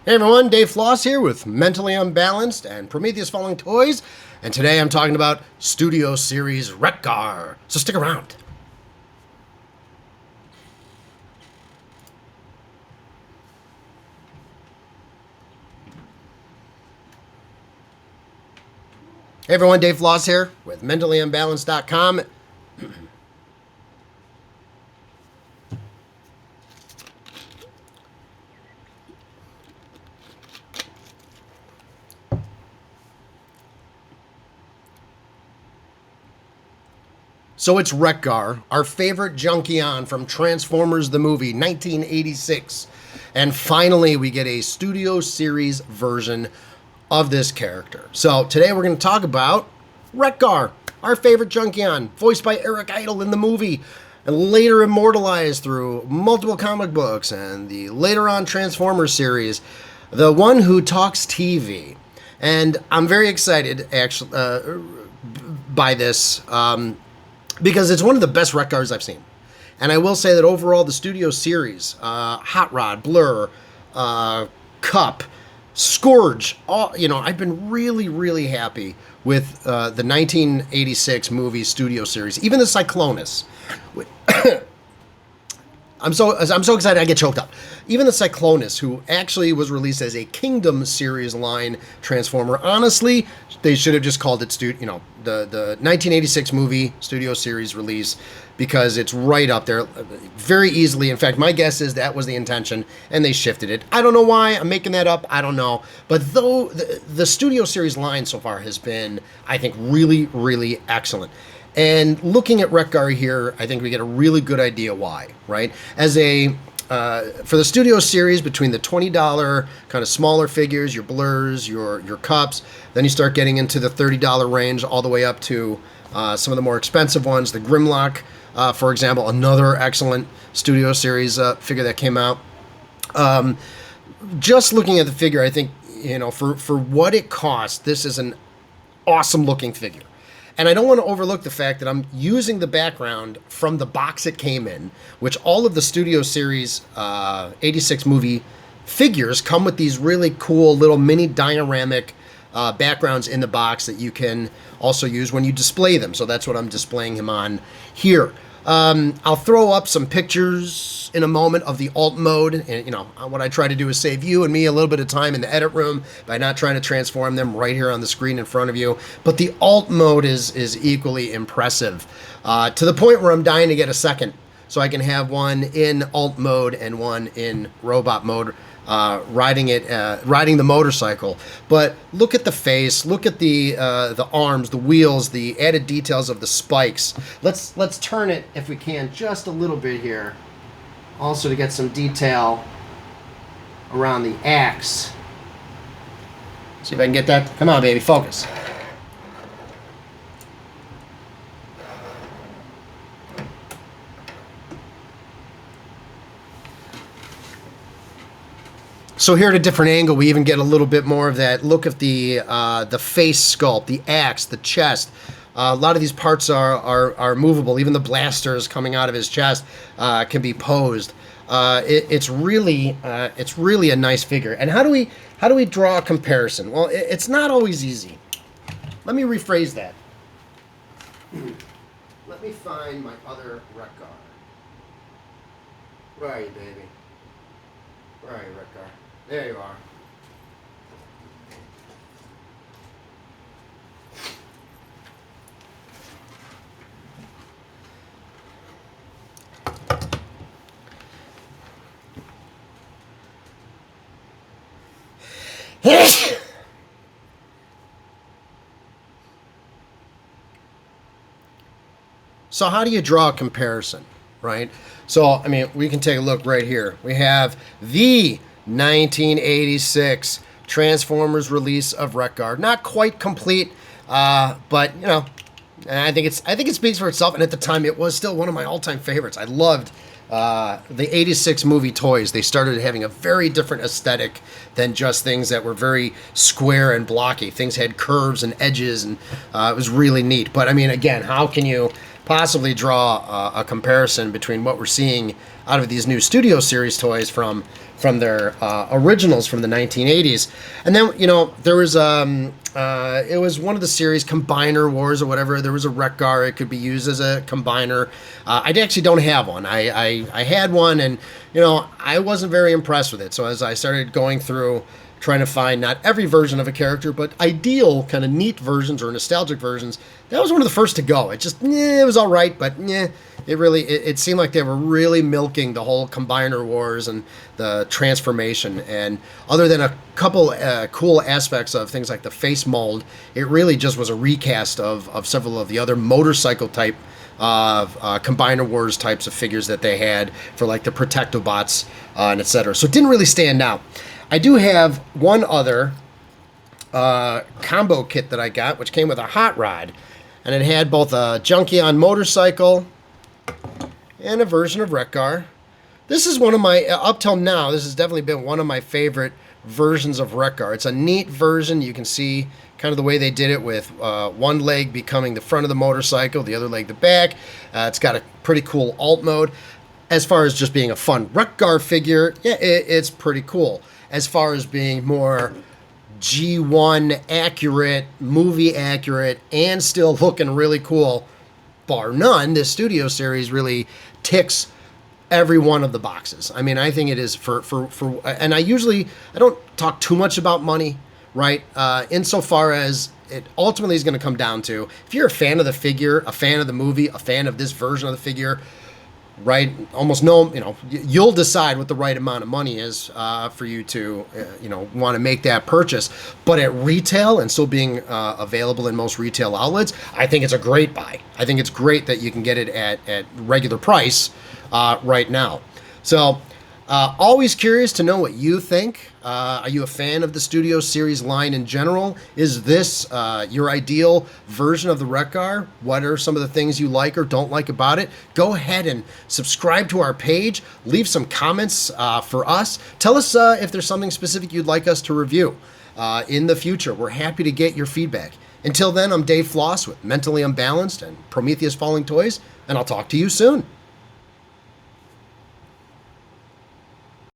Hey everyone, Dave Floss here with Mentally Unbalanced and Prometheus Falling Toys, and today I'm talking about Studio Series Wreck-Gar, so stick around. Hey everyone, Dave Floss here with MentallyUnbalanced.com. So it's Wreck-Gar, our favorite Junkion from Transformers the movie, 1986. And finally, we get a Studio Series version of this character. So today we're going to talk about Wreck-Gar, our favorite Junkion, voiced by Eric Idle in the movie, and later immortalized through multiple comic books and the later on Transformers series, the one who talks TV. And I'm very excited, actually, by this. Because it's one of the best Wreck-Gars I've seen. And I will say that overall, the Studio Series, Hot Rod, Blur, Cup, Scourge, I've been really, really happy with the 1986 movie Studio Series. Even the Cyclonus. I'm so excited I get choked up. Even the Cyclonus, who actually was released as a Kingdom series line Transformer, honestly, they should have just called it the 1986 movie Studio Series release, because it's right up there very easily. In fact, my guess is that was the intention and they shifted it. I don't know why. I'm making that up. I don't know. But though the Studio Series line so far has been, I think, really, really excellent. And looking at Wreck-Gar here, I think we get a really good idea why, right? As for the Studio Series, between the $20 kind of smaller figures, your Blurs, your Cups, then you start getting into the $30 range all the way up to some of the more expensive ones. The Grimlock, for example, another excellent Studio Series figure that came out. Just looking at the figure, I think, for what it costs, this is an awesome looking figure. And I don't want to overlook the fact that I'm using the background from the box it came in, which all of the Studio Series 86 movie figures come with these really cool little mini dioramic backgrounds in the box that you can also use when you display them. So that's what I'm displaying him on here. I'll throw up some pictures in a moment of the alt mode. And, what I try to do is save you and me a little bit of time in the edit room by not trying to transform them right here on the screen in front of you. But the alt mode is equally impressive, to the point where I'm dying to get a second, so I can have one in alt mode and one in robot mode, riding the motorcycle. But look at the face, look at the arms, the wheels, the added details of the spikes. Let's turn it, if we can, just a little bit here, also to get some detail around the axe. See if I can get that. Come on, baby, focus. So here at a different angle, we even get a little bit more of that look at the face sculpt, the axe, the chest. A lot of these parts are movable. Even the blasters coming out of his chest can be posed. It's really a nice figure. And how do we draw a comparison? Well, it's not always easy. Let me rephrase that. Let me find my other Wreck-Gar. Where are you, baby? Where are you, Wreck-Gar? There you are. So how do you draw a comparison, right? So, we can take a look right here. We have the 1986 Transformers release of Wreck-Gar. Not quite complete, but I think it speaks for itself. And at the time, it was still one of my all-time favorites. I loved the 86 movie toys. They started having a very different aesthetic than just things that were very square and blocky. Things had curves and edges, and it was really neat. But again, how can you possibly draw a comparison between what we're seeing out of these new Studio Series toys from their originals from the 1980s. And then, there was it was one of the series Combiner Wars or whatever. There was a Wreck-Gar. It could be used as a combiner. I actually don't have one. I had one, and I wasn't very impressed with it. So as I started going through trying to find not every version of a character, but ideal kind of neat versions or nostalgic versions, that was one of the first to go. It just, it was all right, but it seemed like they were really milking the whole Combiner Wars and the transformation. And other than a couple cool aspects of things like the face mold, it really just was a recast of several of the other motorcycle type Combiner Wars types of figures that they had for like the Protectobots and etc. So it didn't really stand out. I do have one other combo kit that I got, which came with a hot rod, and it had both a Junkion motorcycle and a version of Wreck-Gar. This is one of my, up till now, this has definitely been one of my favorite versions of Wreck-Gar. It's a neat version. You can see kind of the way they did it with one leg becoming the front of the motorcycle, the other leg the back. It's got a pretty cool alt mode. As far as just being a fun Wreck-Gar figure, yeah, it's pretty cool. As far as being more G1 accurate, movie accurate, and still looking really cool, bar none, this Studio Series really ticks every one of the boxes. I mean, I think it is for and I don't talk too much about money, right? Insofar as it ultimately is going to come down to, if you're a fan of the figure, a fan of the movie, a fan of this version of the figure, right? Almost no, you'll decide what the right amount of money is for you to, want to make that purchase. But at retail and still being available in most retail outlets, I think it's a great buy. I think it's great that you can get it at regular price right now. So always curious to know what you think. Are you a fan of the Studio Series line in general? Is this your ideal version of the Wreck-Gar? What are some of the things you like or don't like about it? Go ahead and subscribe to our page. Leave some comments for us. Tell us if there's something specific you'd like us to review in the future. We're happy to get your feedback. Until then, I'm Dave Floss with Mentally Unbalanced and Prometheus Falling Toys, and I'll talk to you soon.